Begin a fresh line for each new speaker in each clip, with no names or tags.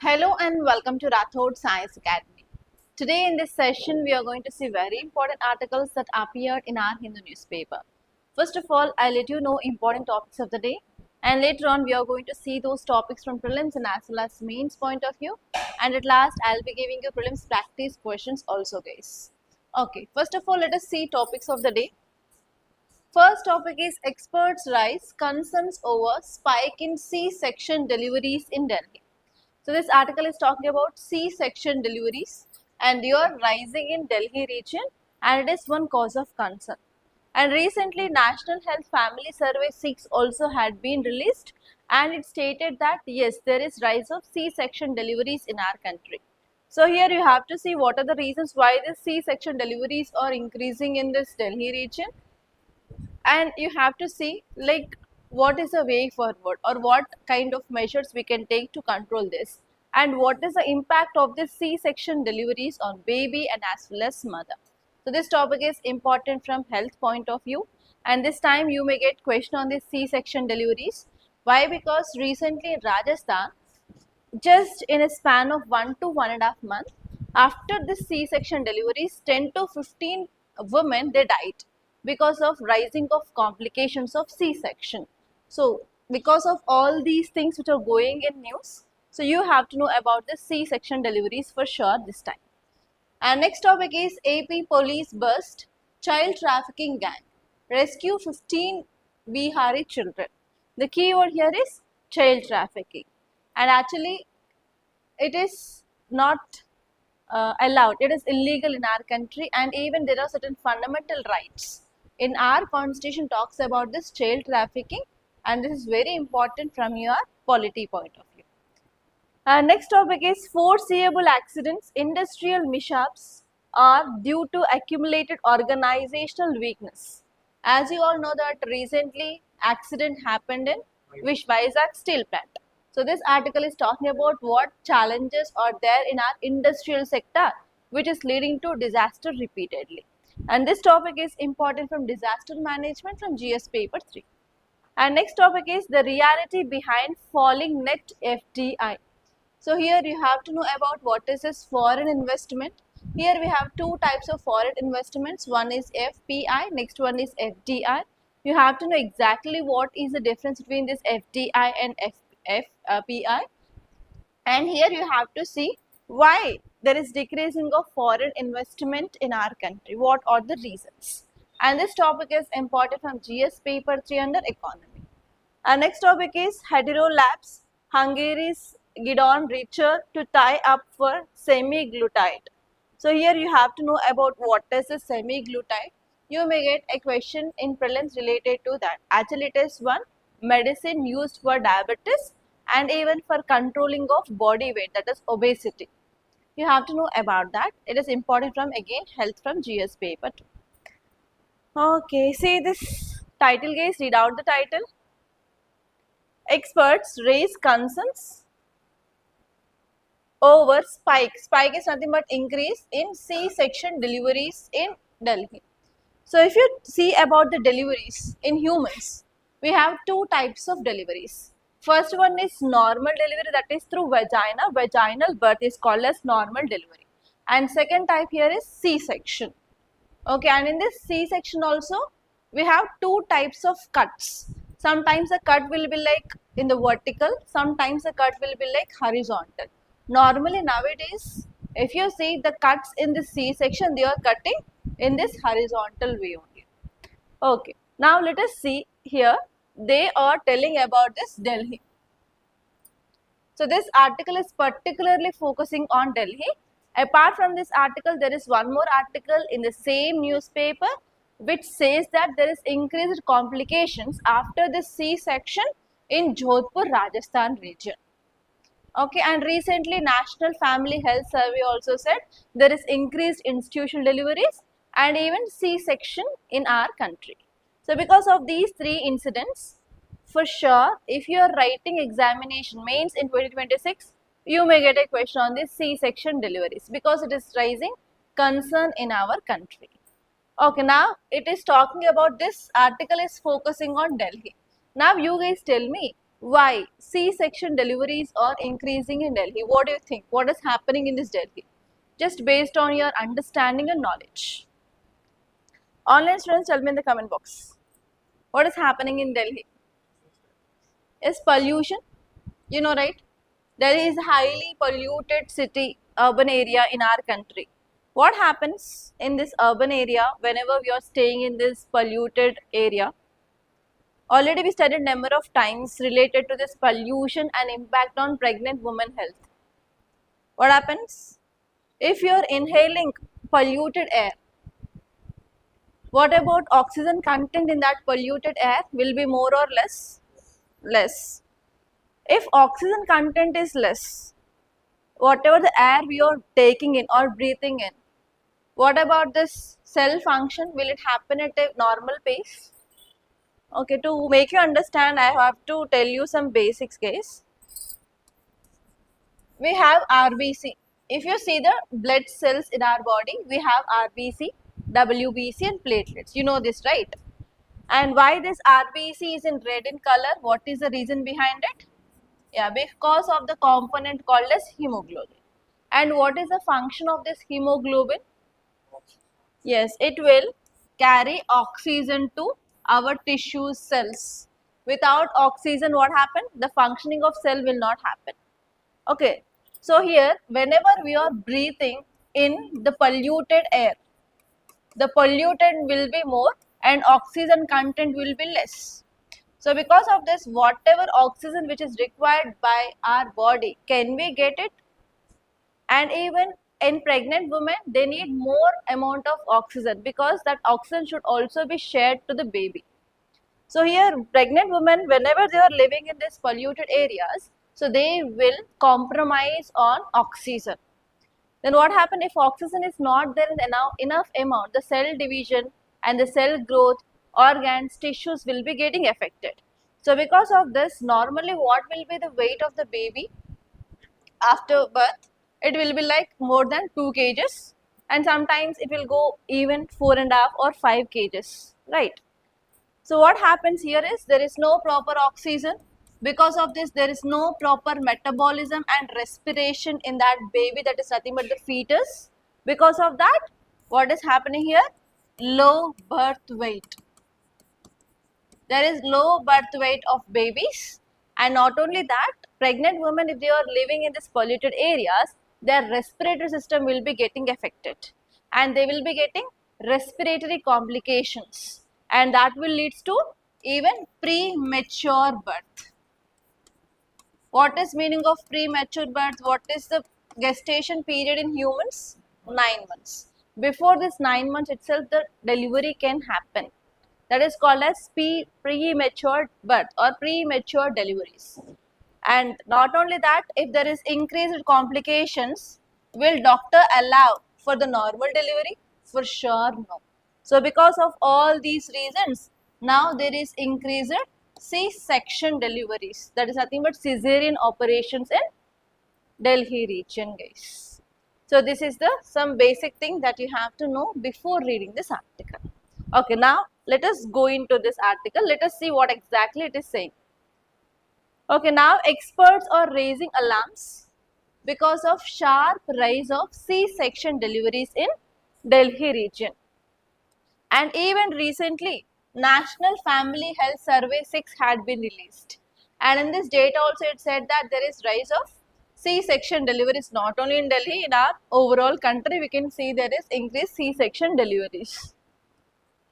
Hello and welcome to Rathod Science Academy. Today in this session we are going to see very important articles that appeared in our Hindu newspaper. First of all, I'll let you know important topics of the day, and later on we are going to see those topics from prelims and as well as mains point of view, and at last I'll be giving you prelims practice questions also, guys. Okay, first of all let us see topics of the day. First topic is experts raise concerns over spike in C-section deliveries in Delhi. So this article is talking about C-section deliveries and they are rising in Delhi region and it is one cause of concern. And recently National Health Family Survey 6 also had been released and it stated that yes, there is rise of C-section deliveries in our country. So here you have to see what are the reasons why the C-section deliveries are increasing in this Delhi region, and you have to see like what is the way forward or what kind of measures we can take to control this, and what is the impact of this C-section deliveries on baby and as well as mother. So this topic is important from health point of view, and this time you may get question on this C-section deliveries. Why? Because recently in Rajasthan, just in a span of 1 to 1.5 months after this C-section deliveries, 10 to 15 women they died because of rising of complications of C-section. So because of all these things which are going in news, so you have to know about the C-section deliveries for sure this time. And next topic is AP police bust child trafficking gang, rescue 15 Bihari children. The keyword here is child trafficking, and actually it is not allowed. It is illegal in our country, and even there are certain fundamental rights in our constitution talks about this child trafficking, and this is very important from your polity point of view. Next topic is foreseeable accidents. Industrial mishaps are due to accumulated organizational weakness. As you all know that recently accident happened in Vizag steel plant. So this article is talking about what challenges are there in our industrial sector which is leading to disaster repeatedly. And this topic is important from disaster management from GS paper 3. And next topic is the reality behind falling net FDI. So here you have to know about what is this foreign investment. Here we have two types of foreign investments. One is FPI, next one is FDI. You have to know exactly what is the difference between this FDI and FPI. And here you have to see why there is decreasing of foreign investment in our country. What are the reasons? And this topic is important from GS paper 3 under economy. Our next topic is Hetero Labs, Hungary's Gidon Richer to tie up for semi-glutide. So here you have to know about what is the semi-glutide. You may get a question in prelims related to that. Actually it is one medicine used for diabetes and even for controlling of body weight, that is obesity. You have to know about that. It is important from again health from GS paper 2. Okay, see this title guys, read out the title. Experts raise concerns over spike. Spike is nothing but increase in C-section deliveries in Delhi. So if you see about the deliveries in humans, we have two types of deliveries. First one is normal delivery, that is through vagina. Vaginal birth is called as normal delivery. And second type here is C-section. Okay, and in this C-section also, we have two types of cuts. Sometimes the cut will be like in the vertical, sometimes the cut will be like horizontal. Normally nowadays, if you see the cuts in the C-section, they are cutting in this horizontal way only. Okay, now let us see here, they are telling about this Delhi. So this article is particularly focusing on Delhi. Apart from this article, there is one more article in the same newspaper which says that there is increased complications after the C-section in Jodhpur, Rajasthan region. Okay, and recently National Family Health Survey also said there is increased institutional deliveries and even C-section in our country. So because of these three incidents, for sure, if you are writing examination mains in 2026, you may get a question on this C-section deliveries because it is raising concern in our country. Okay, now it is talking about this article is focusing on Delhi. Now you guys tell me, Why C-section deliveries are increasing in Delhi? What do you think? What is happening in this Delhi? Just based on your understanding and knowledge. Online students, tell me in the comment box. What is happening in Delhi? Is pollution? You know, right? Delhi is a highly polluted city, urban area in our country. What happens in this urban area whenever we are staying in this polluted area? Already we studied number of times related to this pollution and impact on pregnant women health. What happens? If you are inhaling polluted air, what about oxygen content in that polluted air will be more or less? Less. If oxygen content is less, whatever the air we are taking in or breathing in, what about this cell function? Will it happen at a normal pace? Okay, to make you understand, I have to tell you some basics, guys. We have RBC. If you see the blood cells in our body, we have RBC, WBC and platelets. You know this, right? And why this RBC is in red in color? What is the reason behind it? Yeah, because of the component called as hemoglobin. And what is the function of this hemoglobin? Yes, it will carry oxygen to our tissue cells. Without oxygen, what happened? The functioning of cell will not happen. Okay, so here whenever we are breathing in the polluted air, the pollutant will be more and oxygen content will be less. So because of this, whatever oxygen which is required by our body, can we get it? And even in pregnant women, they need more amount of oxygen because that oxygen should also be shared to the baby. So here pregnant women, whenever they are living in these polluted areas, so they will compromise on oxygen. Then what happens if oxygen is not there in enough amount, the cell division and the cell growth, organs, tissues will be getting affected. So because of this, normally what will be the weight of the baby after birth? It will be like more than 2 kgs and sometimes it will go even 4.5 or 5 kgs, right? So what happens here is there is no proper oxygen. Because of this, there is no proper metabolism and respiration in that baby, that is nothing but the fetus. Because of that, what is happening here? Low birth weight. There is low birth weight of babies, and not only that, pregnant women, if they are living in these polluted areas, their respiratory system will be getting affected and they will be getting respiratory complications, and that will lead to even premature birth. What is meaning of premature birth? What is the gestation period in humans? 9 months. Before this 9 months itself, the delivery can happen. That is called as premature birth or premature deliveries. And not only that, if there is increased complications, will doctor allow for the normal delivery? For sure no. So because of all these reasons, now there is increased C-section deliveries. That is nothing but cesarean operations in Delhi region, guys. So this is the some basic thing that you have to know before reading this article. Okay, now let us go into this article. Let us see what exactly it is saying. Okay, now experts are raising alarms because of sharp rise of C-section deliveries in Delhi region. And even recently, National Family Health Survey 6 had been released. And in this data also it said that there is rise of C-section deliveries not only in Delhi, in our overall country we can see there is increased C-section deliveries.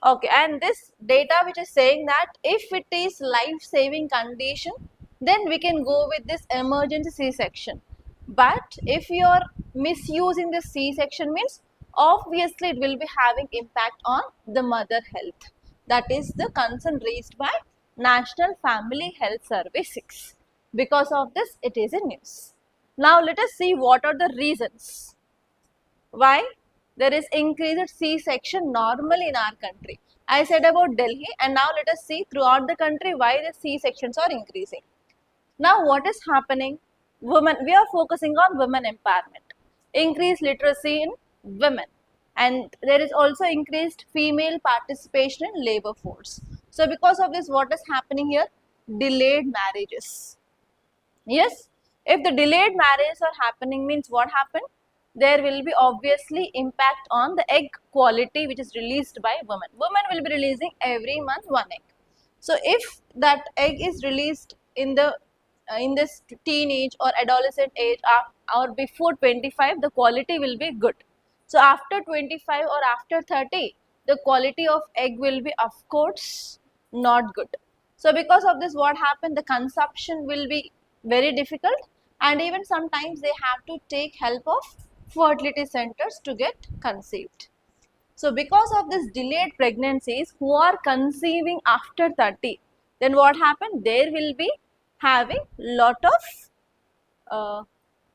Okay, and this data which is saying that if it is life-saving condition, then we can go with this emergency C-section. But if you are misusing the C-section means obviously it will be having impact on the mother health. That is the concern raised by National Family Health Survey 6. Because of this, it is in news. Now let us see what are the reasons why there is increased C-section normally in our country. I said about Delhi, and now let us see throughout the country why the C-sections are increasing. Now what is happening? Women, we are focusing on women empowerment, increased literacy in women, and there is also increased female participation in labor force. So because of this, what is happening here? delayed marriages. Yes, if the delayed marriages are happening means what happened? There will be obviously impact on the egg quality which is released by women. Women will be releasing every month one egg. So if that egg is released in this teenage or adolescent age or before 25, the quality will be good. So after 25 or after 30, the quality of egg will be of course not good. So because of this, what happened? The consumption will be very difficult, and even sometimes they have to take help of fertility centers to get conceived. So because of this delayed pregnancies, who are conceiving after 30, then what happened? There will be having uh,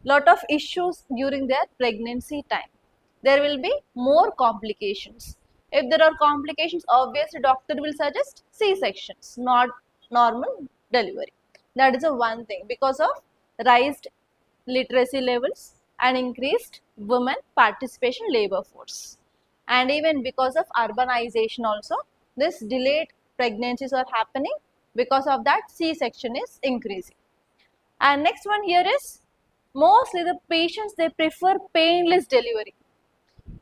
lot of issues during their pregnancy time. There will be more complications. If there are complications, obviously doctor will suggest C-sections, not normal delivery. That is a one thing because of raised literacy levels and increased women participation labor force. And even because of urbanization also, this delayed pregnancies are happening. Because of that, C-section is increasing. And next one here is, mostly the patients, they prefer painless delivery.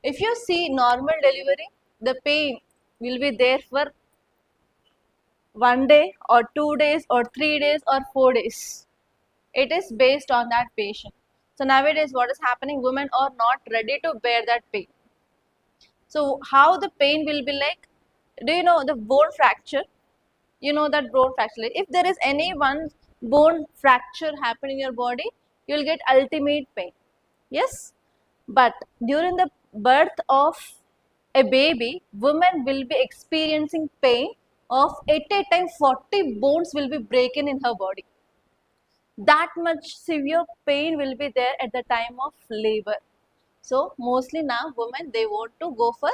If you see normal delivery, the pain will be there for 1 day or 2 days or 3 days or 4 days. It is based on that patient. So nowadays what is happening, women are not ready to bear that pain. So how the pain will be like, do you know the bone fracture? You know that bone fracture. If there is any one bone fracture happen in your body, you will get ultimate pain. Yes, but during the birth of a baby, women will be experiencing pain of at a time 40 bones will be broken in her body. That much severe pain will be there at the time of labor. So mostly now women, they want to go for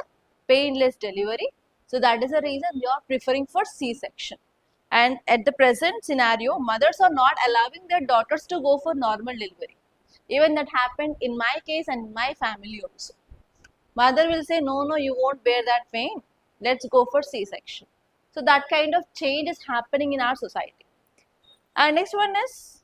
painless delivery. So that is the reason they are preferring for C-section. And at the present scenario, mothers are not allowing their daughters to go for normal delivery. Even that happened in my case and in my family also. Mother will say, no, no, you won't bear that pain. Let's go for C-section. So that kind of change is happening in our society. And next one is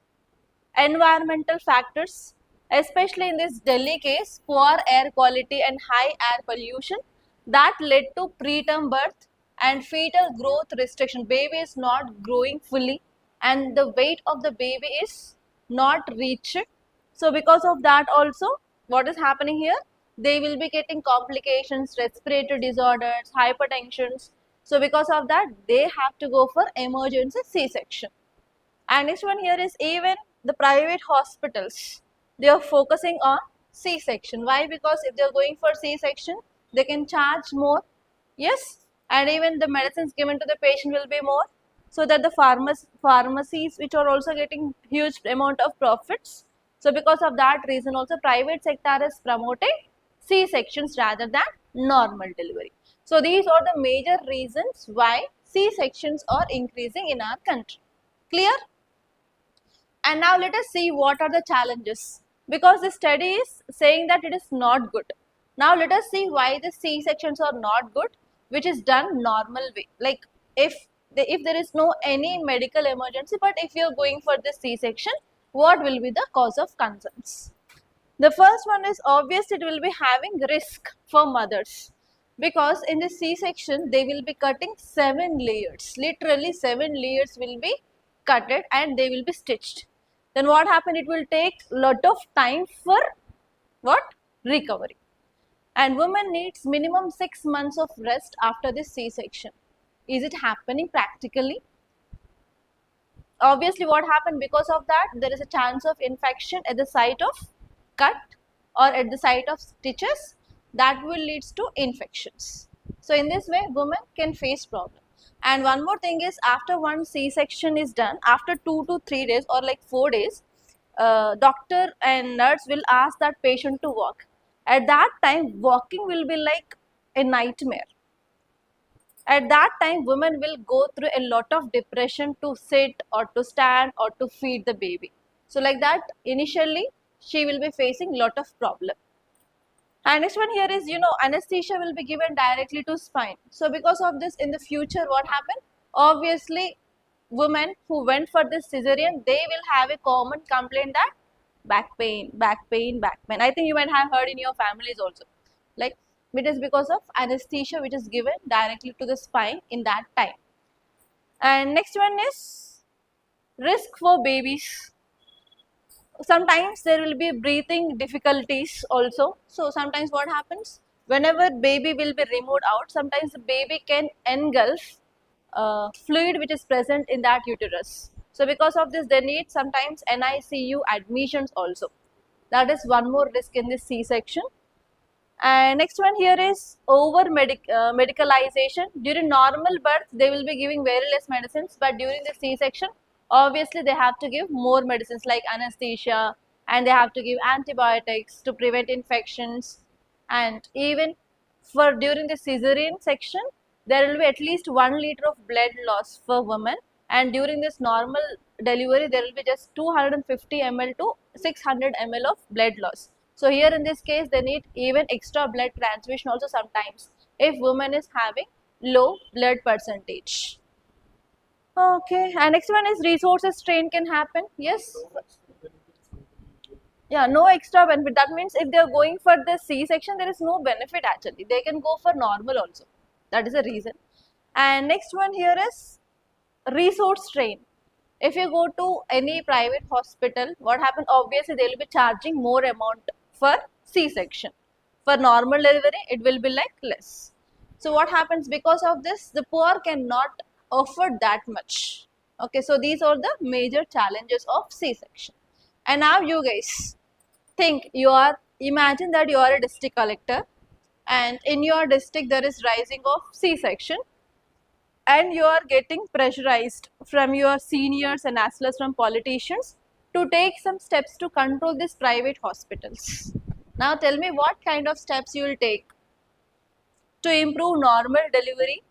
environmental factors, especially in this Delhi case, poor air quality and high air pollution that led to preterm birth and fetal growth restriction. Baby is not growing fully and the weight of the baby is not reached. So because of that also, what is happening here? They will be getting complications, respiratory disorders, hypertensions. So because of that, they have to go for emergency C-section. And next one here is, even the private hospitals, they are focusing on C-section. Why? Because if they are going for C-section, they can charge more. Yes, and even the medicines given to the patient will be more, so that the pharmacies which are also getting huge amount of profits. So because of that reason also, private sector is promoting C-sections rather than normal delivery. So these are the major reasons why C-sections are increasing in our country. Clear? And now let us see what are the challenges, because the study is saying that it is not good. Now let us see why the C-sections are not good, which is done normal way. Like if there is no any medical emergency, but if you are going for the C-section, what will be the cause of concerns? The first one is obvious, it will be having risk for mothers, because in the C-section they will be cutting 7 layers, literally 7 layers will be cutted and they will be stitched. Then what happen? It will take lot of time for what? Recovery. And woman needs minimum 6 months of rest after this C-section. Is it happening practically? Obviously what happened, because of that there is a chance of infection at the site of cut or at the site of stitches, that will leads to infections. So in this way women can face problem. And one more thing is, after one C-section is done, after 2 to 3 days or like 4 days, doctor and nurse will ask that patient to walk. At that time walking will be like a nightmare. At that time women will go through a lot of depression to sit or to stand or to feed the baby. So like that initially she will be facing lot of problem. And next one here is, anesthesia will be given directly to spine. So because of this, in the future what happened? Obviously women who went for this cesarean, they will have a common complaint that back pain, back pain, back pain. I think you might have heard in your families also. Like it is because of anesthesia which is given directly to the spine in that time. And next one is risk for babies. Sometimes there will be breathing difficulties also. So sometimes what happens, whenever baby will be removed out, sometimes the baby can engulf fluid which is present in that uterus. So because of this, they need sometimes NICU admissions also. That is one more risk in this C-section. And next one here is medicalization. During normal birth, they will be giving very less medicines, but during the C-section, obviously they have to give more medicines like anesthesia, and they have to give antibiotics to prevent infections. And even for during the cesarean section, there will be at least 1 liter of blood loss for women, and during this normal delivery, there will be just 250 ml to 600 ml of blood loss. So here in this case, they need even extra blood transfusion also sometimes if woman is having low blood percentage. Okay, and next one is resources strain can happen. Yes. Yeah, no extra benefit. That means if they are going for the C-section, there is no benefit actually. They can go for normal also. That is the reason. And next one here is resource strain. If you go to any private hospital, what happens? Obviously, they will be charging more amount for C-section. For normal delivery, it will be like less. So what happens because of this? The poor cannot afford that much. Okay, so these are the major challenges of C-section. And now you guys think imagine that you are a district collector, and in your district there is rising of C-section, and you are getting pressurized from your seniors and as well as from politicians to take some steps to control these private hospitals. Now tell me what kind of steps you will take to improve normal delivery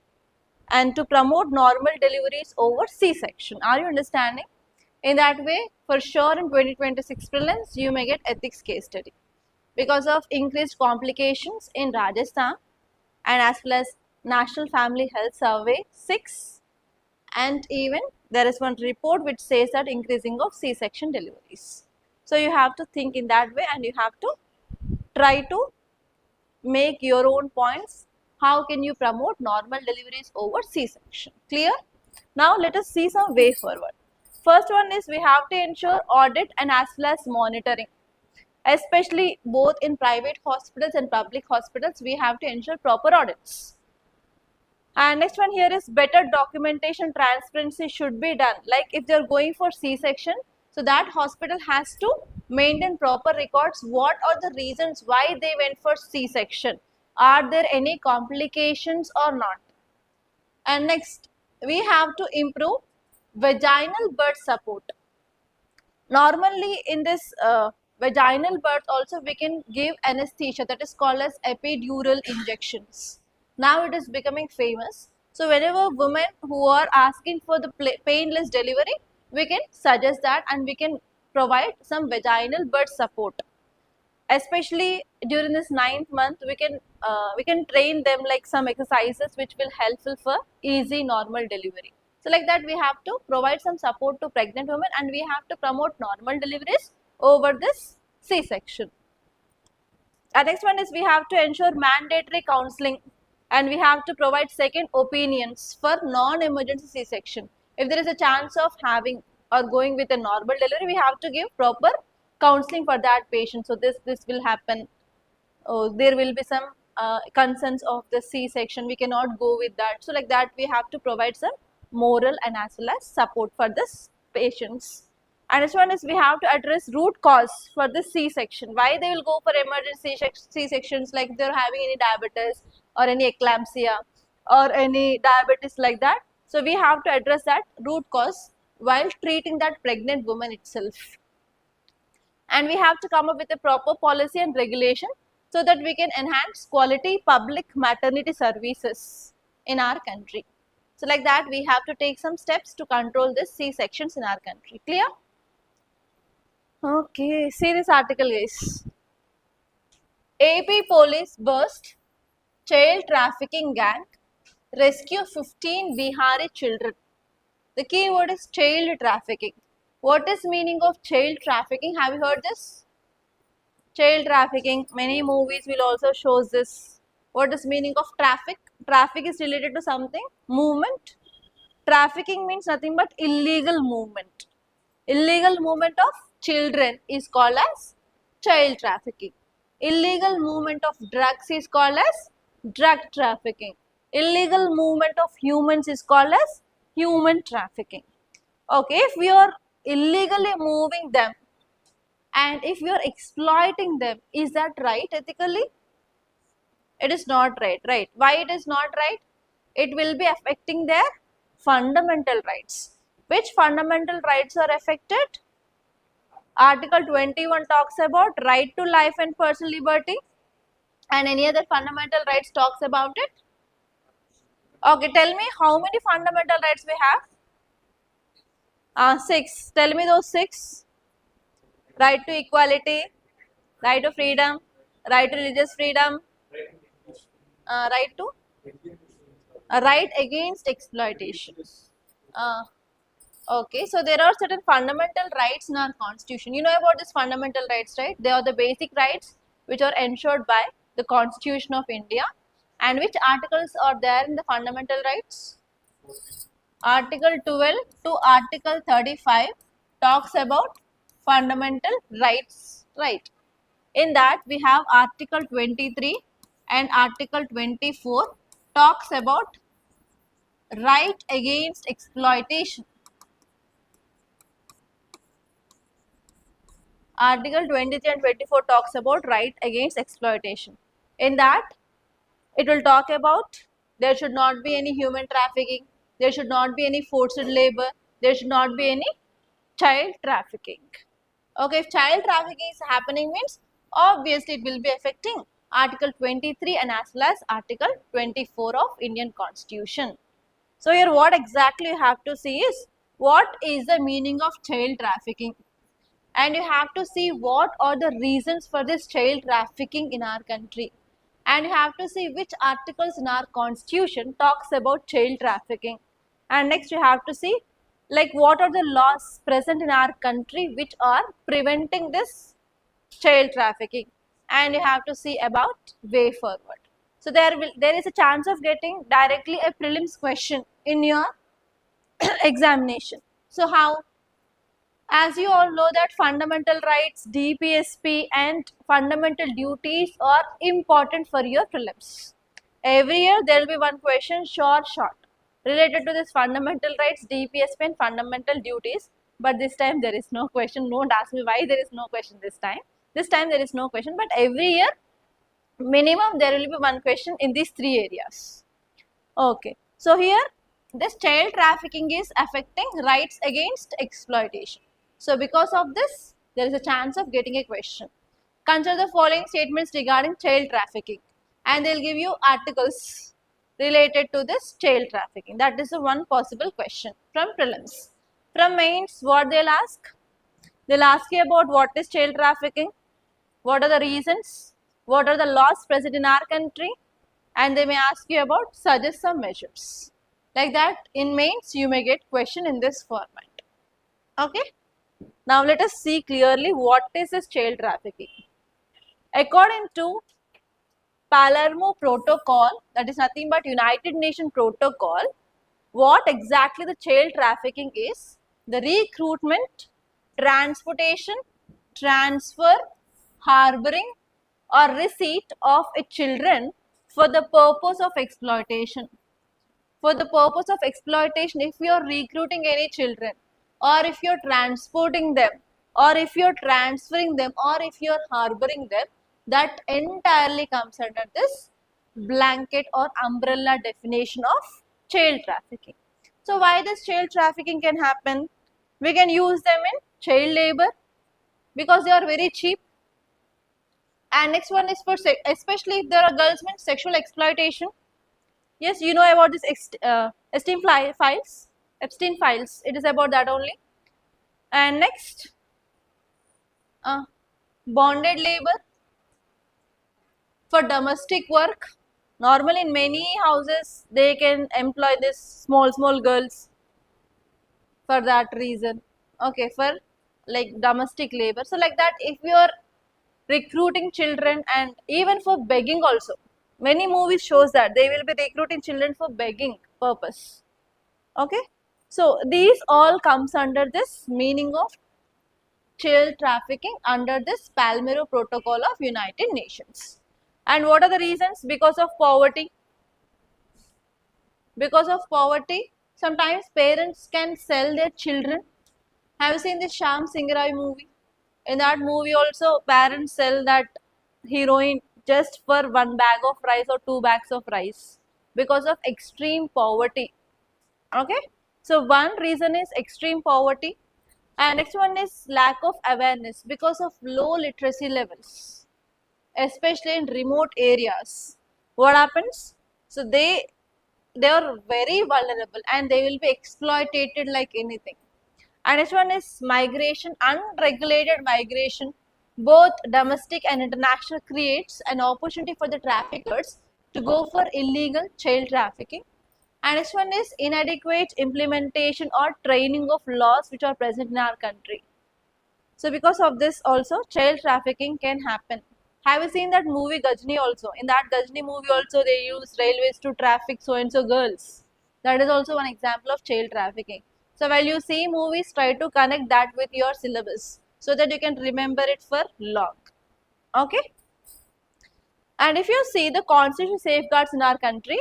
and to promote normal deliveries over C-section. Are you understanding? In that way, for sure in 2026 prelims, you may get ethics case study. Because of increased complications in Rajasthan and as well as National Family Health Survey 6, and even there is one report which says that increasing of C-section deliveries. So you have to think in that way, and you have to try to make your own points. How can you promote normal deliveries over C-section? Clear? Now let us see some way forward. First one is we have to ensure audit and as well as monitoring. Especially both in private hospitals and public hospitals, we have to ensure proper audits. And next one here is better documentation transparency should be done. Like if they are going for C-section, so that hospital has to maintain proper records. What are the reasons why they went for C-section? Are there any complications or not? And next, we have to improve vaginal birth support. Normally in this vaginal birth also we can give anesthesia, that is called as epidural injections. Now it is becoming famous. So whenever women who are asking for the painless delivery, we can suggest that, and we can provide some vaginal birth support. Especially during this 9th month, we can train them like some exercises which will helpful for easy normal delivery. So like that, we have to provide some support to pregnant women, and we have to promote normal deliveries over this C-section. The next one is we have to ensure mandatory counseling, and we have to provide second opinions for non-emergency C-section. If there is a chance of having or going with a normal delivery, we have to give proper counseling for that patient. So this will happen. There will be some concerns of the C-section. We cannot go with that. So like that, we have to provide some moral and as well as support for this patients. And this one is we have to address root cause for this C-section. Why they will go for emergency C-sections, like if they are having any diabetes or any eclampsia or any diabetes like that. So we have to address that root cause while treating that pregnant woman itself. And we have to come up with a proper policy and regulation so that we can enhance quality public maternity services in our country. So like that, we have to take some steps to control this C-sections in our country. Clear? Okay, see this article guys. AP police burst child trafficking gang, rescue 15 Bihari children. The keyword is child trafficking. What is meaning of child trafficking? Have you heard this? Child trafficking, many movies will also show this. What is meaning of traffic? Traffic is related to something, movement. Trafficking means nothing but illegal movement. Illegal movement of children is called as child trafficking. Illegal movement of drugs is called as drug trafficking. Illegal movement of humans is called as human trafficking. Okay, if we are illegally moving them and if we are exploiting them, is that right ethically? It is not right, right? Why it is not right? It will be affecting their fundamental rights. Which fundamental rights are affected? Article 21 talks about right to life and personal liberty, and any other fundamental rights talks about it. Okay, tell me how many fundamental rights we have? 6. Tell me those 6. Right to equality, right to freedom, right to religious freedom, right to right against exploitation. Okay, so there are certain fundamental rights in our constitution. You know about these fundamental rights, right? They are the basic rights which are ensured by the Constitution of India. And which articles are there in the fundamental rights? Article 12 to Article 35 talks about fundamental rights, right? In that we have Article 23 and Article 24 talks about right against exploitation. Article 23 and 24 talks about right against exploitation. In that, it will talk about there should not be any human trafficking, there should not be any forced labor, there should not be any child trafficking. Okay, if child trafficking is happening means obviously it will be affecting Article 23 and as well as Article 24 of Indian Constitution. So here what exactly you have to see is what is the meaning of child trafficking, and you have to see what are the reasons for this child trafficking in our country, and you have to see which articles in our constitution talks about child trafficking, and next you have to see like what are the laws present in our country which are preventing this child trafficking, and you have to see about way forward. So there is a chance of getting directly a prelims question in your examination. So how? As you all know that fundamental rights, DPSP and fundamental duties are important for your prelims. Every year there will be one question short related to this fundamental rights, DPSP and fundamental duties, but this time there is no question. Don't ask me why there is no question this time. This time there is no question, but every year minimum there will be one question in these 3 areas. Okay, so here this child trafficking is affecting rights against exploitation. So because of this, there is a chance of getting a question. Consider the following statements regarding child trafficking, and they will give you articles related to this child trafficking. That is the one possible question from prelims. From mains, what they will ask? They will ask you about what is child trafficking, what are the reasons, what are the laws present in our country, and they may ask you about suggest some measures. Like that, in mains, you may get question in this format. Okay. Now let us see clearly what is this child trafficking. According to Palermo Protocol, that is nothing but United Nations Protocol, what exactly the child trafficking is? The recruitment, transportation, transfer, harboring or receipt of a children for the purpose of exploitation. For the purpose of exploitation, if you are recruiting any children, or if you are transporting them, or if you are transferring them, or if you are harboring them, that entirely comes under this blanket or umbrella definition of child trafficking. So why this child trafficking can happen? We can use them in child labor because they are very cheap. And next one is for especially if there are girls, means sexual exploitation. Yes, you know about this Epstein files. Epstein files. It is about that only. And next, bonded labor for domestic work. Normally in many houses they can employ this small girls. for that reason. Okay, for like domestic labor. So like that, if you are recruiting children and even for begging also, many movies shows that they will be recruiting children for begging purpose. Okay, so these all comes under this meaning of child trafficking under this Palmero Protocol of United Nations. And what are the reasons? Because of poverty. Because of poverty, sometimes parents can sell their children. Have you seen the Sham Singh Rai movie? In that movie also, parents sell that heroine just for one bag of rice or two bags of rice because of extreme poverty. Okay, so one reason is extreme poverty, and next one is lack of awareness because of low literacy levels, especially in remote areas. What happens? So they are very vulnerable and they will be exploited like anything. And next one is migration, unregulated migration, both domestic and international, creates an opportunity for the traffickers to go for illegal child trafficking. And next one is inadequate implementation or training of laws which are present in our country. So because of this also child trafficking can happen. Have you seen that movie Gajni also? In that Gajni movie also they use railways to traffic so and so girls. That is also one example of child trafficking. So while you see movies, try to connect that with your syllabus so that you can remember it for long. Okay? And if you see the constitutional safeguards in our country,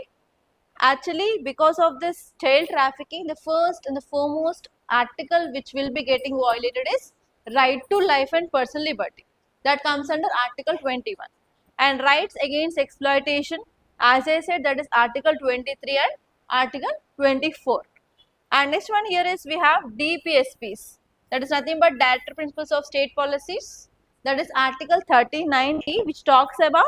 actually because of this child trafficking, the first and the foremost article which will be getting violated is right to life and personal liberty. That comes under Article 21. And rights against exploitation, as I said, that is Article 23 and Article 24. And next one here is we have DPSPs. That is nothing but Director Principles of State Policies. That is Article 39E, which talks about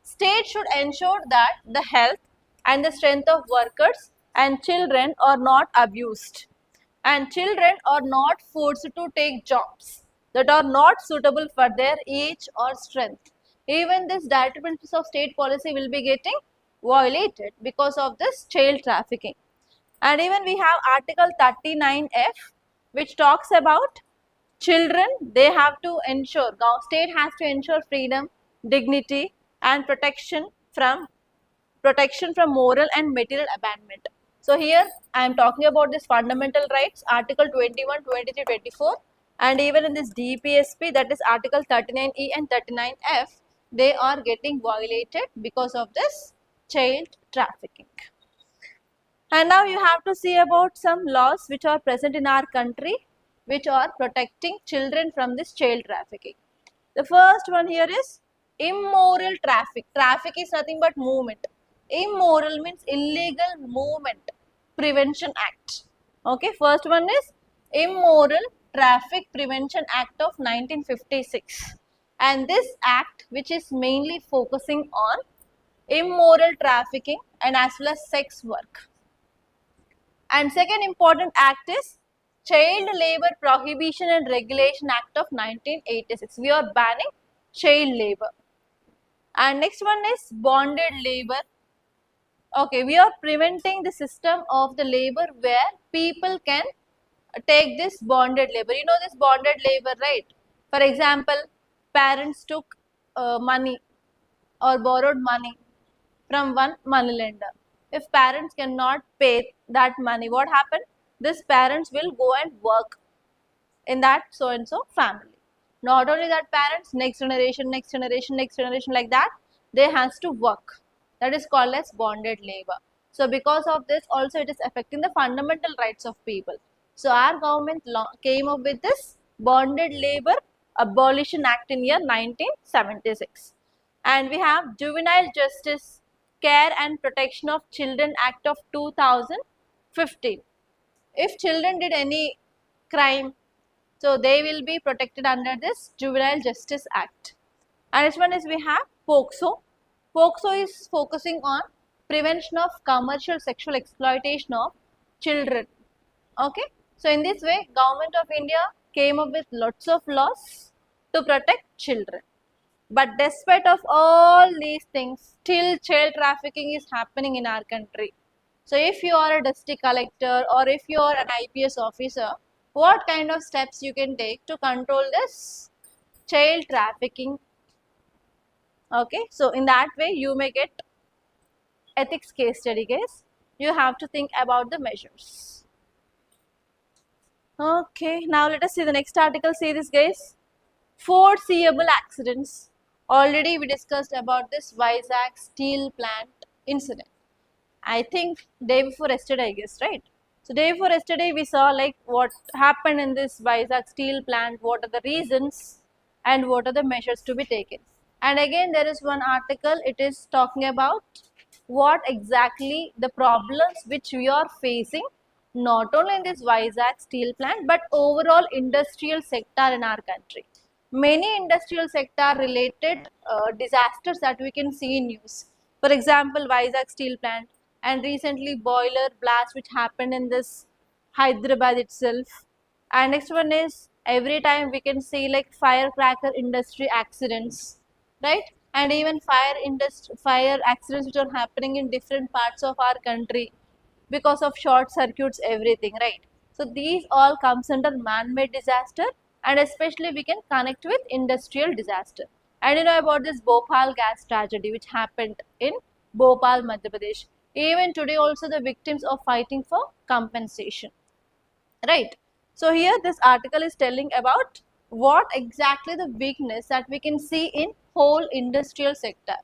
state should ensure that the health and the strength of workers and children are not abused. And children are not forced to take jobs that are not suitable for their age or strength. Even this Director Principles of State Policy will be getting violated because of this child trafficking. And even we have Article 39F, which talks about children. They have to ensure, state has to ensure freedom, dignity and protection from moral and material abandonment. So here I am talking about this fundamental rights, Article 21, 23, 24, and even in this DPSP, that is Article 39E and 39F, they are getting violated because of this child trafficking. And now you have to see about some laws which are present in our country which are protecting children from this child trafficking. The first one here is immoral traffic. Traffic is nothing but movement. Immoral means illegal movement prevention act. Okay, first one is Immoral Traffic Prevention Act of 1956. And this act, which is mainly focusing on immoral trafficking and as well as sex work. And second important act is Child Labor Prohibition and Regulation Act of 1986. We are banning child labor. And next one is bonded labor. Okay, we are preventing the system of the labor where people can take this bonded labor. You know this bonded labor, right? For example, parents took money or borrowed money from one money lender. If parents cannot pay that money, what happened? These parents will go and work in that so and so family. Not only that, parents, next generation, next generation, next generation, like that, they has to work. That is called as bonded labor. So because of this also it is affecting the fundamental rights of people. So our government came up with this Bonded Labor Abolition Act in year 1976. And we have Juvenile Justice Care and Protection of Children Act of 2015. If children did any crime, so they will be protected under this Juvenile Justice Act. And this one is we have POCSO. POCSO is focusing on prevention of commercial sexual exploitation of children. Okay. So in this way, Government of India came up with lots of laws to protect children. But despite of all these things, still child trafficking is happening in our country. So if you are a district collector or if you are an IPS officer, what kind of steps you can take to control this child trafficking. Okay, so in that way you may get ethics case study case. You have to think about the measures. Okay, now let us see the next article. See this, guys. Foreseeable accidents. Already we discussed about this Vizag steel plant incident. I think day before yesterday, I guess, right? So day before yesterday we saw like what happened in this Vizag steel plant, what are the reasons and what are the measures to be taken. And again there is one article, it is talking about what exactly the problems which we are facing not only in this Vizag steel plant but overall industrial sector in our country. Many industrial sector related disasters that we can see in news. For example, Vizag steel plant and recently boiler blast which happened in this Hyderabad itself. And next one is every time we can see like firecracker industry accidents, right? And even fire accidents which are happening in different parts of our country because of short circuits, everything, right? So these all comes under man-made disaster, and especially we can connect with industrial disaster. And you know about this Bhopal gas tragedy which happened in Bhopal, Madhya Pradesh. Even today also the victims are fighting for compensation, right? So here this article is telling about what exactly the weakness that we can see in whole industrial sector,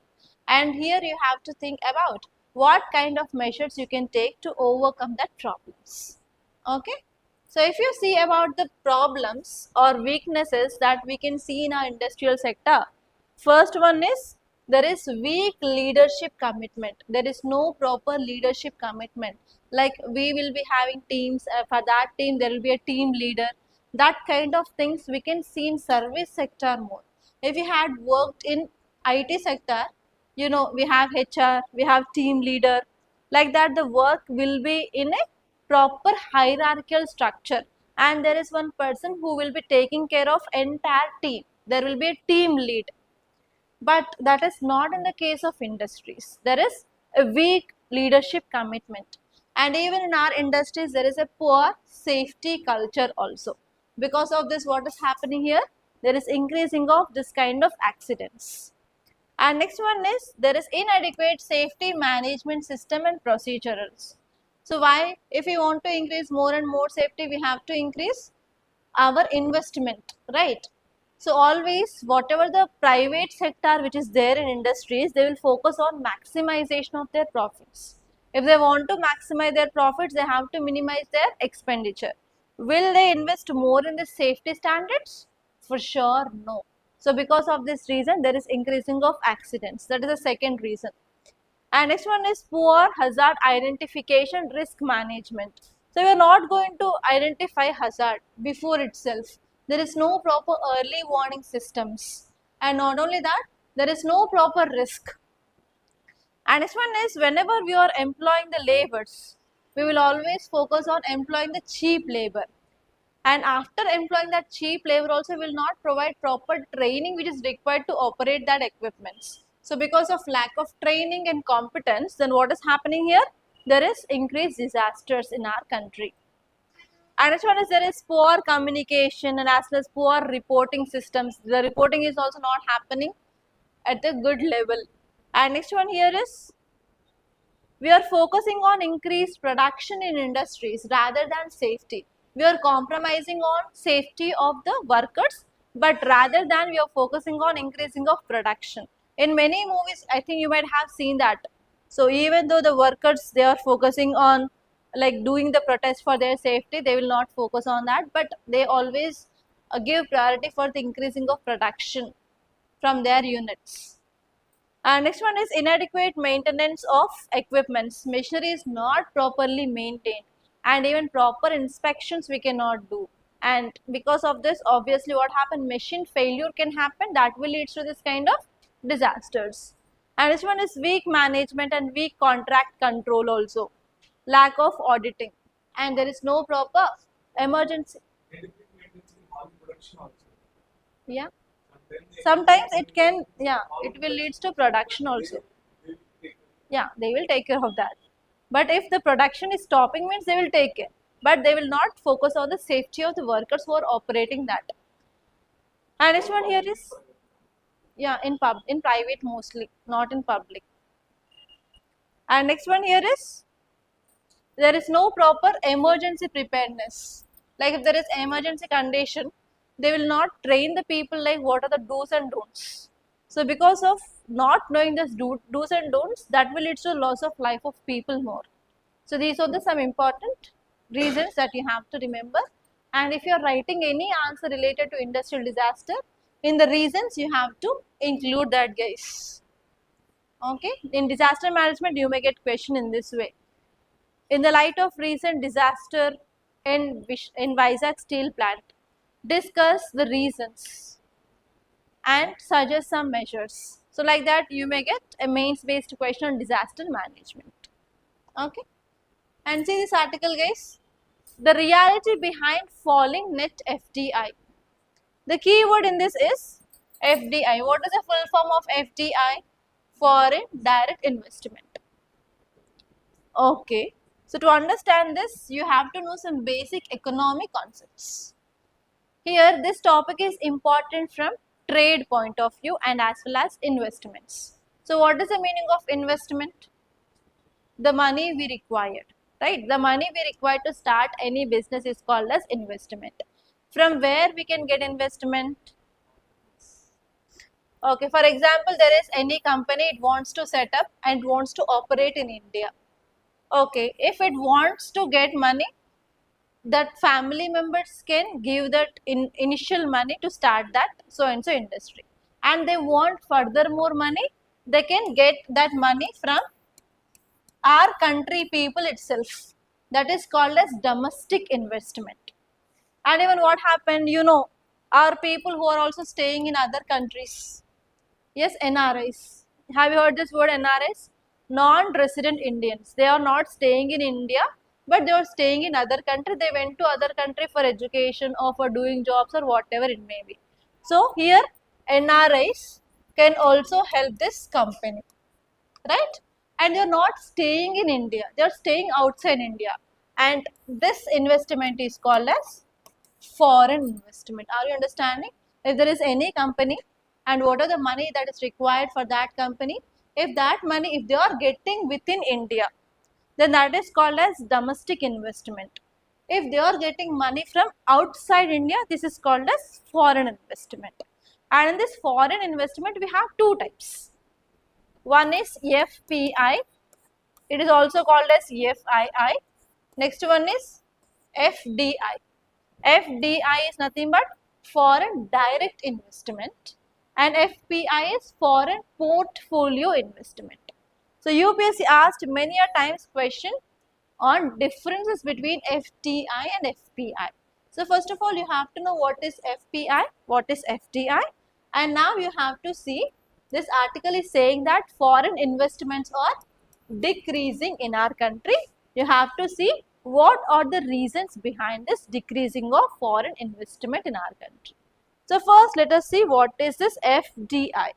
and here you have to think about what kind of measures you can take to overcome that problems. Okay, so if you see about the problems or weaknesses that we can see in our industrial sector, first one is there is weak leadership commitment. There is no proper leadership commitment. Like we will be having teams, for that team there will be a team leader. That kind of things we can see in service sector more. If you had worked in IT sector, you know, we have HR, we have team leader. Like that the work will be in a proper hierarchical structure, and there is one person who will be taking care of entire team. There will be a team lead, but that is not in the case of industries. There is a weak leadership commitment, and even in our industries there is a poor safety culture also. Because of this, what is happening here? There is increasing of this kind of accidents. And next one is there is inadequate safety management system and procedurals. So why, if we want to increase more and more safety, we have to increase our investment, right? So always whatever the private sector which is there in industries, they will focus on maximization of their profits. If they want to maximize their profits, they have to minimize their expenditure. Will they invest more in the safety standards? For sure, no. So because of this reason, there is increasing of accidents. That is the second reason. And next one is poor hazard identification, risk management. So we are not going to identify hazard before itself. There is no proper early warning systems. And not only that, there is no proper risk. And next one is whenever we are employing the laborers, we will always focus on employing the cheap labor. And after employing that cheap labor also will not provide proper training which is required to operate that equipments. So because of lack of training and competence, then what is happening here? There is increased disasters in our country. And next one is there is poor communication and as well as poor reporting systems. The reporting is also not happening at a good level. And next one here is we are focusing on increased production in industries rather than safety. We are compromising on safety of the workers, but rather than we are focusing on increasing of production. In many movies, I think you might have seen that. So even though the workers, they are focusing on like doing the protest for their safety, they will not focus on that, but they always give priority for the increasing of production from their units. Next one is inadequate maintenance of equipments. Machinery is not properly maintained, and even proper inspections we cannot do. And because of this, obviously what happened, machine failure can happen, that will lead to this kind of disasters. And this one is weak management and weak contract control also. Lack of auditing, and there is no proper emergency. Yeah. Sometimes it can, yeah, it will lead to production also. Yeah, they will take care of that. But if the production is stopping means they will take care. but they will not focus on the safety of the workers who are operating that. And next one here is, yeah, in private mostly, not in public. And next one here is, there is no proper emergency preparedness. Like if there is emergency condition, they will not train the people like what are the do's and don'ts. So because of not knowing this do's and don'ts, that will lead to loss of life of people more. So these are the some important reasons that you have to remember. And if you are writing any answer related to industrial disaster, in the reasons you have to include that, guys. Okay, in disaster management you may get question in this way. In the light of recent disaster in Vizag steel plant, discuss the reasons and suggest some measures. So like that you may get a mains based question on disaster management. Okay, and see this article, guys. The reality behind falling net FDI. The key word in this is FDI. What is the full form of FDI? Foreign direct investment. Okay. So to understand this, you have to know some basic economic concepts. Here, this topic is important from trade point of view and as well as investments. So what is the meaning of investment? The money we required, right? The money we require to start any business is called as investment. From where we can get investment? Okay, for example, there is any company, it wants to set up and wants to operate in India. Okay, if it wants to get money, that family members can give that initial money to start that so and so industry, and they want further more money, they can get that money from our country people itself. That is called as domestic investment. And even what happened, you know, our people who are also staying in other countries, yes, NRIs. Have you heard this word NRIs? Non-resident Indians. They are not staying in India, but they are staying in other country. They went to other country for education or for doing jobs or whatever it may be. So here NRIs can also help this company, right? And they are not staying in India. They are staying outside India. And this investment is called as foreign investment. Are you understanding? If there is any company and what are the money that is required for that company, if that money, if they are getting within India, then that is called as domestic investment. If they are getting money from outside India, this is called as foreign investment. And in this foreign investment, we have two types. One is FPI. It is also called as FII. Next one is FDI. FDI is nothing but foreign direct investment, and FPI is foreign portfolio investment. So UPSC asked many a times question on differences between FDI and FPI. So first of all, you have to know what is FPI, what is FDI, and now you have to see, this article is saying that foreign investments are decreasing in our country. You have to see what are the reasons behind this decreasing of foreign investment in our country. So first let us see what is this FDI.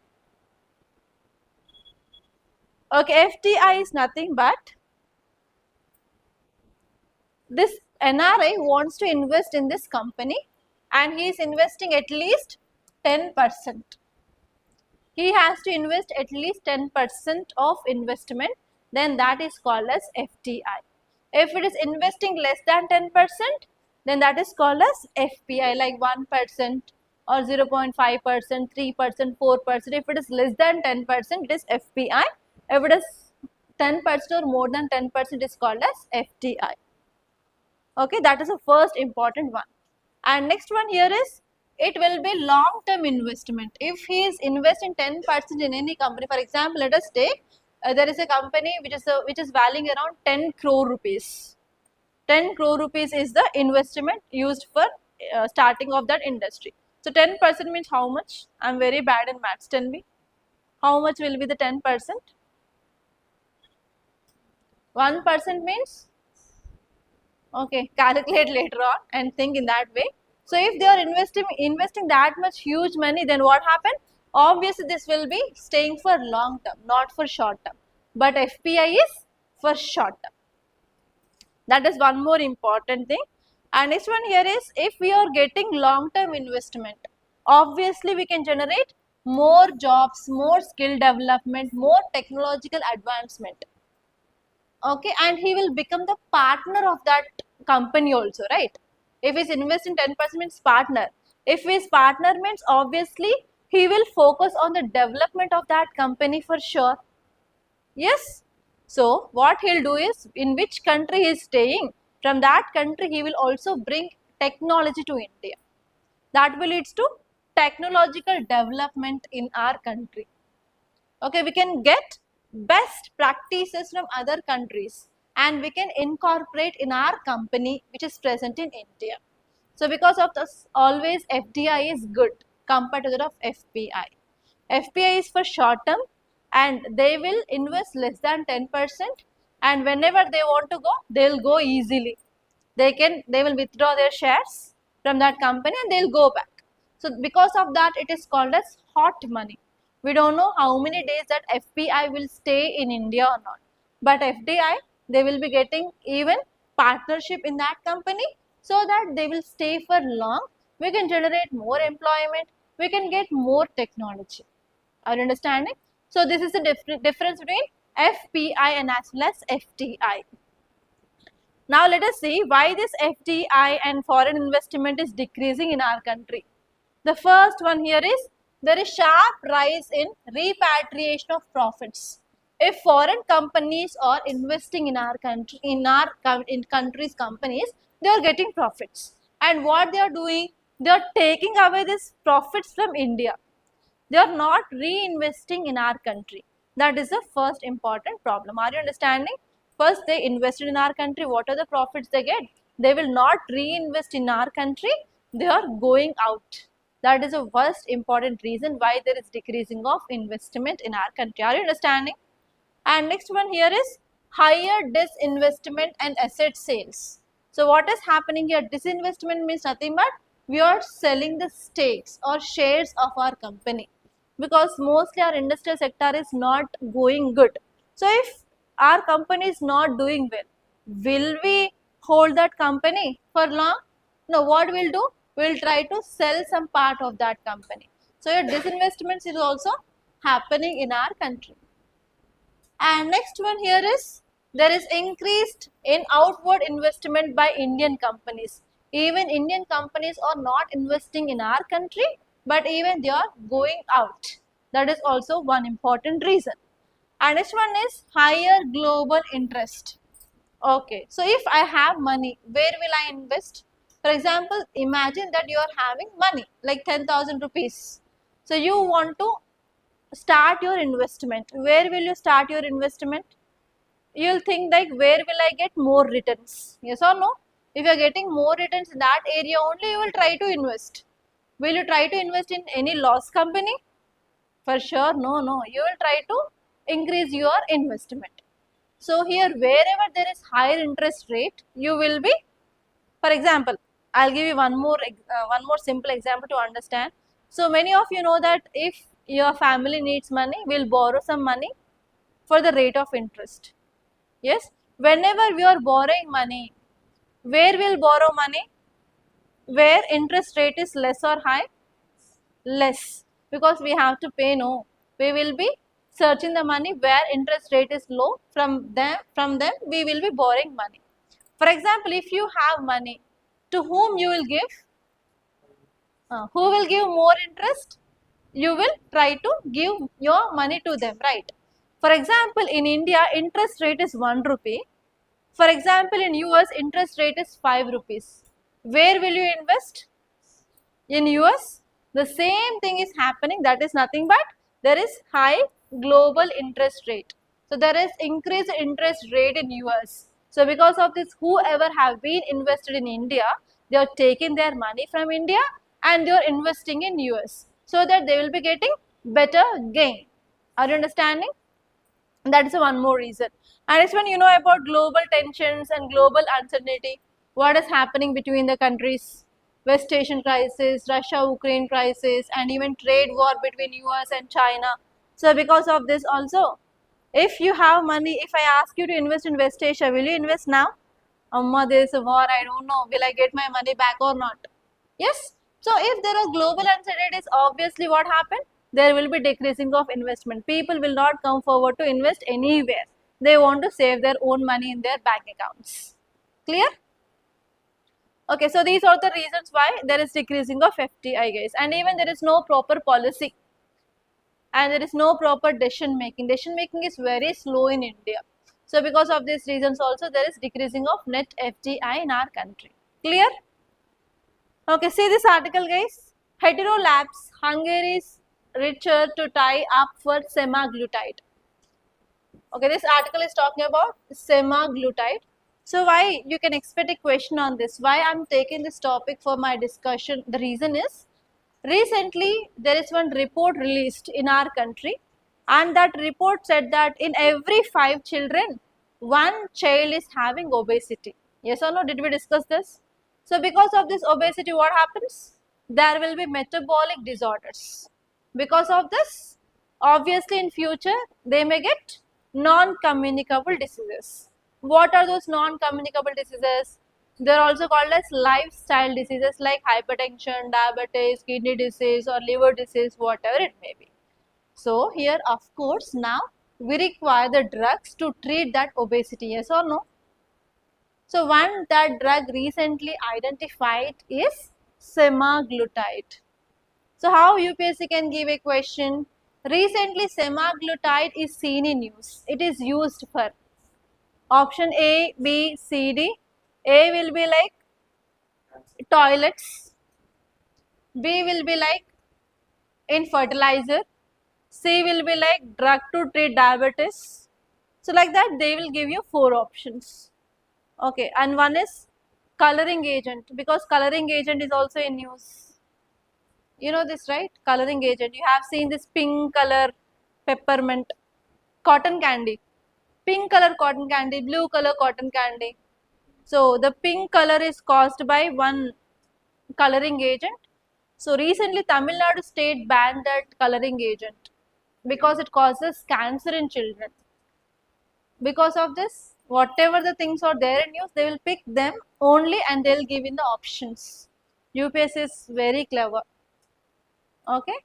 Okay, FDI is nothing but this NRI wants to invest in this company and he is investing at least 10%. He has to invest at least 10% of investment, then that is called as FDI. If it is investing less than 10%, then that is called as FPI, like 1% or 0.5%, 3%, 4%. If it is less than 10%, it is FPI. If it is 10% or more than 10%, it is called as FDI. Okay, that is the first important one. And next one here is, it will be long-term investment. If he is investing 10% in any company, for example, let us take there is a company which is valuing around 10 crore rupees. 10 crore rupees is the investment used for starting of that industry. So 10% means how much? I am very bad in maths. Tell me, how much will be the 10%? 1% means, okay, calculate later on and think in that way. So if they are investing that much huge money, then what happened? Obviously this will be staying for long term, not for short term. But FPI is for short term. That is one more important thing. And next one here is, if we are getting long-term investment, obviously we can generate more jobs, more skill development, more technological advancement. Okay, and he will become the partner of that company also, right? If he's investing 10% means partner. If his partner means obviously he will focus on the development of that company for sure. Yes. So what he'll do is, in which country he is staying, from that country he will also bring technology to India. That will lead to technological development in our country. Okay, we can get best practices from other countries and we can incorporate in our company which is present in India. So because of this, always FDI is good compared to that of FPI. FPI is for short term and they will invest less than 10%, and whenever they want to go, they will go easily. They will withdraw their shares from that company and they will go back. So because of that, it is called as hot money. We don't know how many days that FPI will stay in India or not. But FDI, they will be getting even partnership in that company so that they will stay for long. We can generate more employment. We can get more technology. Are you understanding? So this is the difference between FPI and as well as FDI. Now let us see why this FDI and foreign investment is decreasing in our country. The first one here is, there is sharp rise in repatriation of profits. If foreign companies are investing in our country, in countries' companies, they are getting profits. And what they are doing, they are taking away these profits from India. They are not reinvesting in our country. That is the first important problem. Are you understanding? First, they invested in our country. What are the profits they get? They will not reinvest in our country. They are going out. That is the first important reason why there is decreasing of investment in our country. Are you understanding? And next one here is higher disinvestment and asset sales. So what is happening here? Disinvestment means nothing but we are selling the stakes or shares of our company, because mostly our industrial sector is not going good. So if our company is not doing well, will we hold that company for long? No, what we'll do? We'll try to sell some part of that company. So your disinvestments is also happening in our country. And next one here is, there is increased in outward investment by Indian companies. Even Indian companies are not investing in our country, but even they are going out. That is also one important reason. And next one is higher global interest. Okay, so if I have money, where will I invest? For example, imagine that you are having money like 10,000 rupees. So you want to start your investment. Where will you start your investment? You'll think like, where will I get more returns? Yes or no? If you're getting more returns in that area only, you will try to invest. Will you try to invest in any loss company? For sure, no. You will try to increase your investment. So here, wherever there is higher interest rate, you will be, for example, I'll give you one more simple example to understand. So many of you know that if your family needs money, we'll borrow some money for the rate of interest. Yes, whenever we are borrowing money, where we'll borrow money? Where interest rate is less or high? Less, because we have to pay. No, we will be searching the money where interest rate is low. From them we will be borrowing money. For example, if you have money, to whom you will give? Who will give more interest? You will try to give your money to them, right? For example, in India, interest rate is 1 rupee. For example, in US, interest rate is 5 rupees. Where will you invest? In US, the same thing is happening. That is nothing but there is high global interest rate. So there is increased interest rate in US. So because of this, whoever have been invested in India, they are taking their money from India and they are investing in US, so that they will be getting better gain. Are you understanding? That is one more reason. And next one, you know about global tensions and global uncertainty. What is happening between the countries? West Asian crisis, Russia-Ukraine crisis, and even trade war between US and China. So because of this also, if you have money, if I ask you to invest in West Asia, will you invest now? Amma, there is a war, I don't know, will I get my money back or not? Yes. So if there are global uncertainties, obviously what happened? There will be decreasing of investment. People will not come forward to invest anywhere. They want to save their own money in their bank accounts. Clear? Okay, so these are the reasons why there is decreasing of FDI, guys. And even there is no proper policy and there is no proper decision making. Decision making is very slow in India. So because of these reasons also there is decreasing of net FDI in our country. Clear? Okay, see this article, guys. Hetero Labs, Hungary is richer to tie up for semaglutide. Okay, this article is talking about semaglutide. So why you can expect a question on this? Why I'm taking this topic for my discussion? The reason is recently there is one report released in our country, and that report said that in every 5 children, one child is having obesity. Yes or no? Did we discuss this? So because of this obesity, what happens? There will be metabolic disorders. Because of this, obviously in future, they may get non-communicable diseases. What are those non-communicable diseases? They are also called as lifestyle diseases like hypertension, diabetes, kidney disease or liver disease, whatever it may be. So here of course now we require the drugs to treat that obesity, yes or no? So one that drug recently identified is semaglutide. So how UPSC can give a question? Recently semaglutide is seen in use. It is used for option A, B, C, D. A will be like toilets. B will be like in fertilizer. C will be like drug to treat diabetes. So like that they will give you 4 options. Okay, and one is coloring agent, because coloring agent is also in use. You know this, right? Coloring agent. You have seen this pink color peppermint, cotton candy, pink color cotton candy, blue color cotton candy. So the pink color is caused by one coloring agent. So recently Tamil Nadu state banned that coloring agent because it causes cancer in children. Because of this, whatever the things are there in use, they will pick them only and they will give in the options. UPS is very clever. Okay.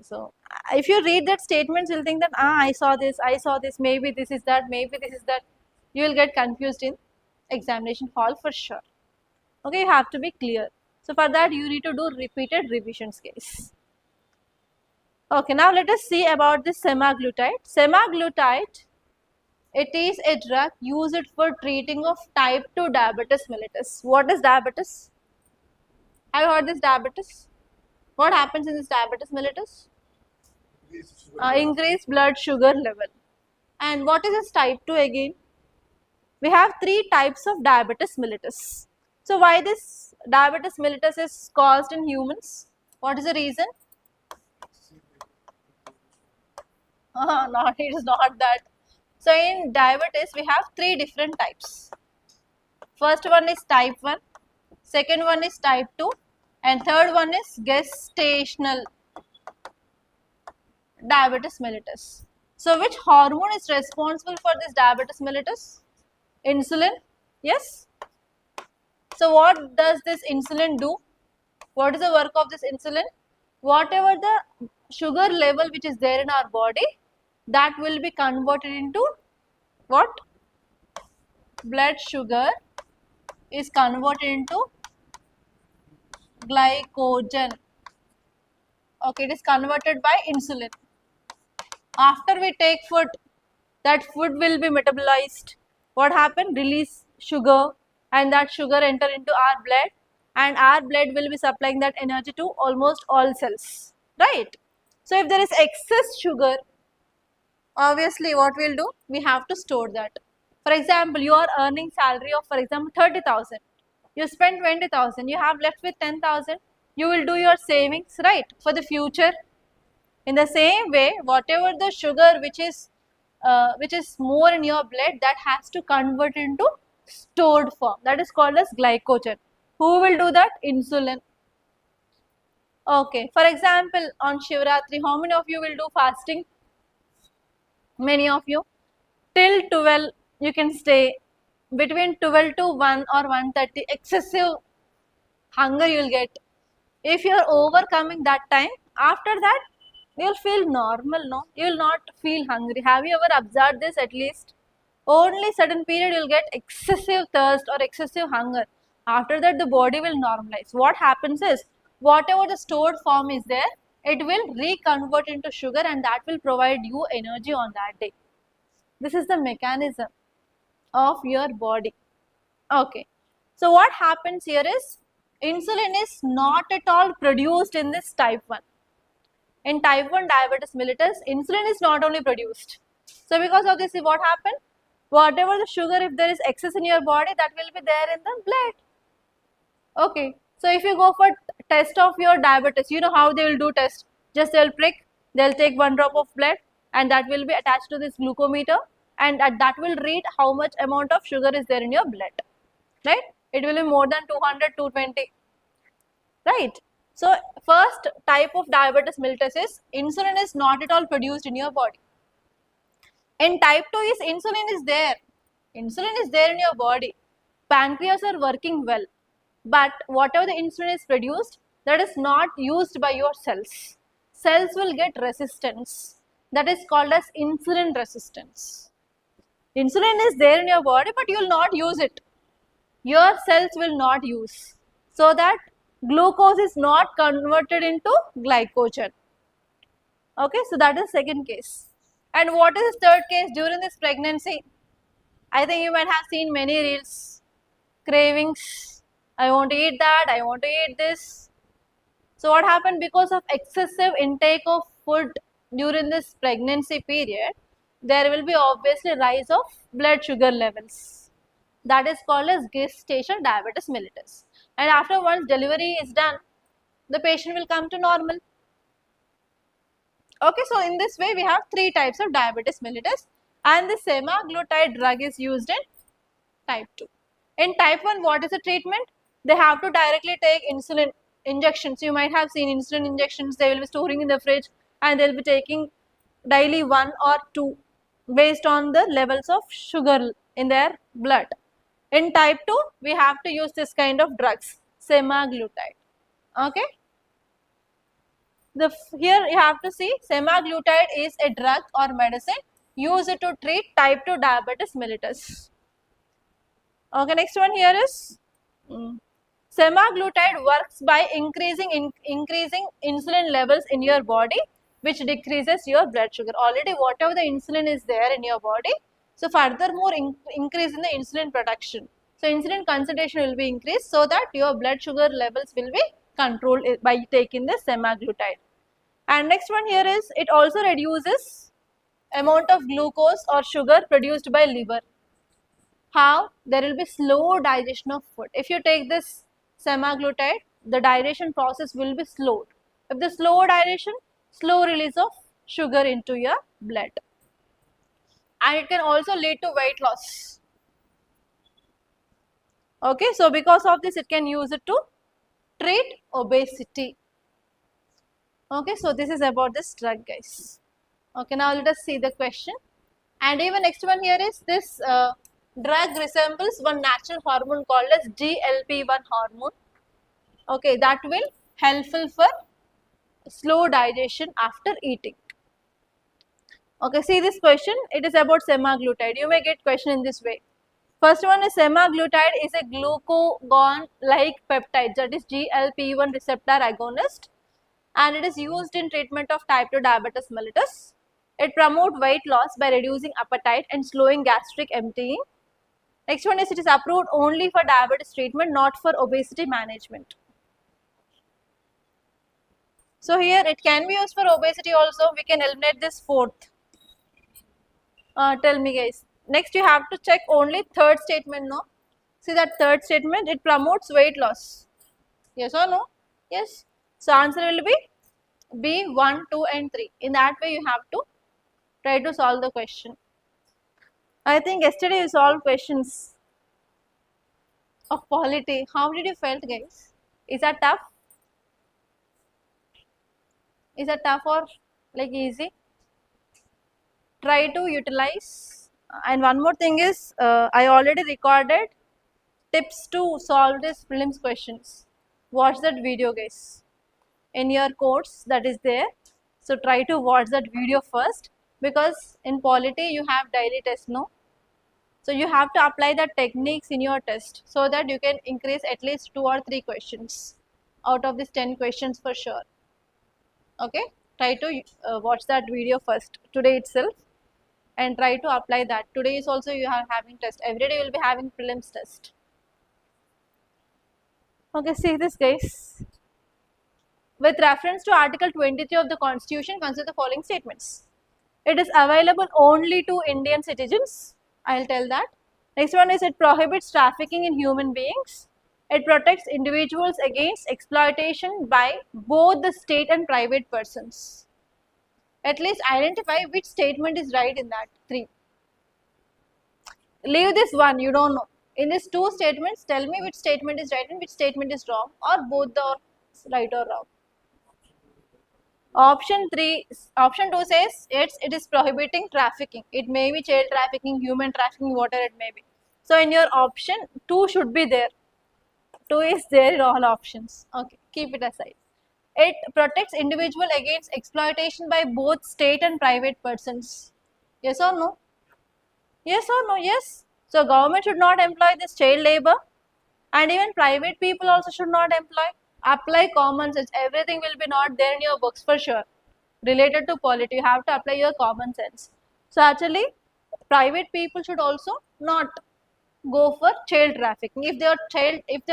So if you read that statements, you'll think that I saw this, maybe this is that, maybe this is that. You will get confused in examination hall for sure. Okay, you have to be clear. So for that you need to do repeated revisions, case. Okay, now let us see about this semaglutide. Semaglutide, it is a drug used for treating of type 2 diabetes mellitus. What is diabetes? Have you heard this diabetes? What happens in this diabetes mellitus? Increased blood sugar level. And what is this type 2 again? We have 3 types of diabetes mellitus. So why this diabetes mellitus is caused in humans? What is the reason? No, it is not that. So in diabetes we have 3 different types. First one is type 1, second one is type 2 and third one is gestational diabetes mellitus. So which hormone is responsible for this diabetes mellitus? Insulin. Yes. So what does this insulin do? What is the work of this insulin? Whatever the sugar level which is there in our body, that will be converted into what? Blood sugar is converted into glycogen. Okay, it is converted by insulin. After we take food, that food will be metabolized. What happened? Release sugar and that sugar enter into our blood and our blood will be supplying that energy to almost all cells, right? So if there is excess sugar, obviously what we'll do? We have to store that. For example, you are earning salary of, for example, 30,000. You spend 20,000, you have left with 10,000. You will do your savings, right, for the future. In the same way, whatever the sugar which is more in your blood, that has to convert into stored form. That is called as glycogen. Who will do that? Insulin. Okay. For example, on Shivratri, how many of you will do fasting? Many of you. Till 12 you can stay. between 12 to 1 or 1:30, excessive hunger you will get. If you are overcoming that time, after that you will feel normal, no? You will not feel hungry. Have you ever observed this at least? Only certain period you will get excessive thirst or excessive hunger. After that the body will normalize. What happens is, whatever the stored form is there, it will reconvert into sugar and that will provide you energy on that day. This is the mechanism of your body. Okay. So what happens here is, insulin is not at all produced in this type 1. In type 1 diabetes mellitus, insulin is not only produced. So because of this, what happened? Whatever the sugar, if there is excess in your body, that will be there in the blood. Okay. So if you go for test of your diabetes, you know how they will do test. Just they will prick, they will take 1 drop of blood and that will be attached to this glucometer, and that will read how much amount of sugar is there in your blood. Right? It will be more than 200, 220. Right? So first type of diabetes mellitus is, insulin is not at all produced in your body. In type 2 is, insulin is there. Insulin is there in your body. Pancreas are working well. But whatever the insulin is produced, that is not used by your cells. Cells will get resistance. That is called as insulin resistance. Insulin is there in your body, but you will not use it. Your cells will not use. So that glucose is not converted into glycogen. Okay, so that is second case. And what is the third case during this pregnancy? I think you might have seen many reels, cravings, I want to eat that, I want to eat this. So what happened? Because of excessive intake of food during this pregnancy period, there will be obviously rise of blood sugar levels. That is called as gestational diabetes mellitus. And after once delivery is done, the patient will come to normal. Okay, so in this way we have 3 types of diabetes mellitus, and the semaglutide drug is used in type 2. In type 1, what is the treatment? They have to directly take insulin injections. You might have seen insulin injections, they will be storing in the fridge and they will be taking daily 1 or 2 based on the levels of sugar in their blood. In type 2, we have to use this kind of drugs, semaglutide. Okay. Here you have to see, semaglutide is a drug or medicine used to treat type 2 diabetes mellitus. Okay, next one here is, semaglutide works by increasing insulin levels in your body, which decreases your blood sugar. Already whatever the insulin is there in your body, so furthermore increase in the insulin production. So insulin concentration will be increased so that your blood sugar levels will be controlled by taking the semaglutide. And next one here is, it also reduces amount of glucose or sugar produced by liver. How? There will be slow digestion of food. If you take this semaglutide, the digestion process will be slowed. If the slow digestion, slow release of sugar into your blood. And it can also lead to weight loss. Okay, so because of this, it can use it to treat obesity. Okay, so this is about this drug, guys. Okay, now let us see the question. And even next one here is, this drug resembles one natural hormone called as GLP-1 hormone. Okay, that will helpful for slow digestion after eating. Okay, see this question, it is about semaglutide. You may get question in this way. First one is, semaglutide is a glucagon-like peptide, that is GLP-1 receptor agonist, and it is used in treatment of type 2 diabetes mellitus. It promotes weight loss by reducing appetite and slowing gastric emptying. Next one is, it is approved only for diabetes treatment, not for obesity management. So here it can be used for obesity also. We can eliminate this fourth. Tell me, guys. Next you have to check only third statement, no? See that third statement, it promotes weight loss. Yes or no? Yes. So answer will be B, 1, 2 and 3. In that way you have to try to solve the question. I think yesterday you solved questions of polity. How did you felt, guys? Is that tough? Is that tough or like easy? Try to utilize And one more thing is, I already recorded tips to solve these prelims questions. Watch that video, guys, in your course that is there. So try to watch that video first, because in polity you have daily test, no? So you have to apply the techniques in your test so that you can increase at least 2 or 3 questions out of these 10 questions for sure. Okay, try to watch that video first today itself and try to apply that. Today is also you are having test. Every day you will be having prelims test. Okay, see this, guys. With reference to Article 23 of the Constitution, consider the following statements. It is available only to Indian citizens. I'll tell that. Next one is, it prohibits trafficking in human beings. It protects individuals against exploitation by both the state and private persons. At least identify which statement is right in that 3. Leave this one, you don't know. In these 2 statements, tell me which statement is right and which statement is wrong, or both are right or wrong. Option 2 says it is prohibiting trafficking. It may be child trafficking, human trafficking, whatever it may be. So in your option, 2 should be there. 2 is there in all options. Okay, keep it aside. It protects individual against exploitation by both state and private persons. Yes or no? Yes or no? Yes. So government should not employ this child labor, and even private people also should not employ. Apply common sense. Everything will be not there in your books for sure. Related to polity, you have to apply your common sense. So actually, private people should also not go for child trafficking. If they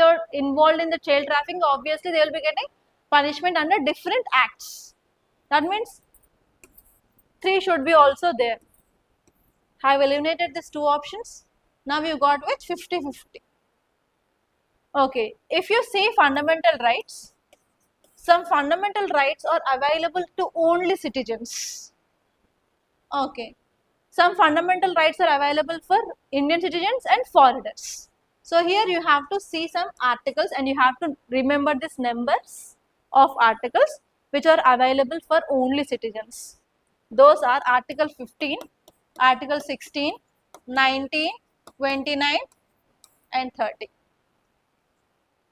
are involved in the child trafficking, obviously they will be getting punishment under different acts. That means 3 should be also there. Have eliminated these 2 options. Now you got which 50-50. Okay, if you say fundamental rights, some fundamental rights are available to only citizens. Okay, some fundamental rights are available for Indian citizens and foreigners. So here you have to see some articles and you have to remember these numbers of articles which are available for only citizens. Those are Article 15, Article 16, 19, 29 and 30.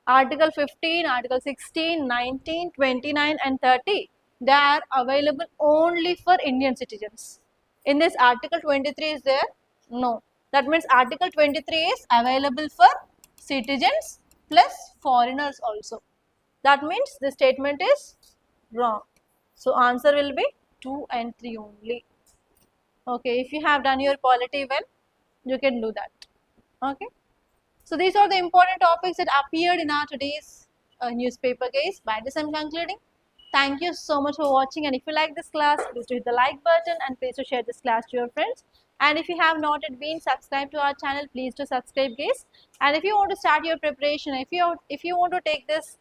Article 15, Article 16, 19, 29 and 30, they are available only for Indian citizens. In this Article 23 is there? No. That means Article 23 is available for citizens plus foreigners also. That means the statement is wrong. So answer will be 2 and 3 only. Okay, if you have done your polity well, you can do that. Okay. So these are the important topics that appeared in our today's newspaper, guys. By this I am concluding. Thank you so much for watching, and if you like this class, please hit the like button and please to share this class to your friends. And if you have not yet been subscribed to our channel, please to subscribe, guys. And if you want to start your preparation, if you want to take this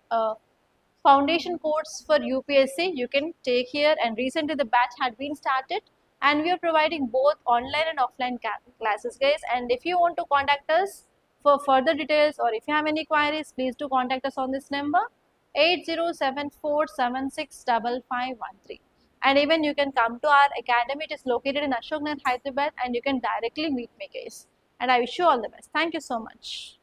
foundation course for UPSC, you can take here, and recently the batch had been started and we are providing both online and offline classes, guys. And if you want to contact us for further details, or if you have any queries, please do contact us on this number 8074765513. And even you can come to our academy. It is located in Ashok Nagar, Hyderabad, and you can directly meet me, guys. And I wish you all the best. Thank you so much.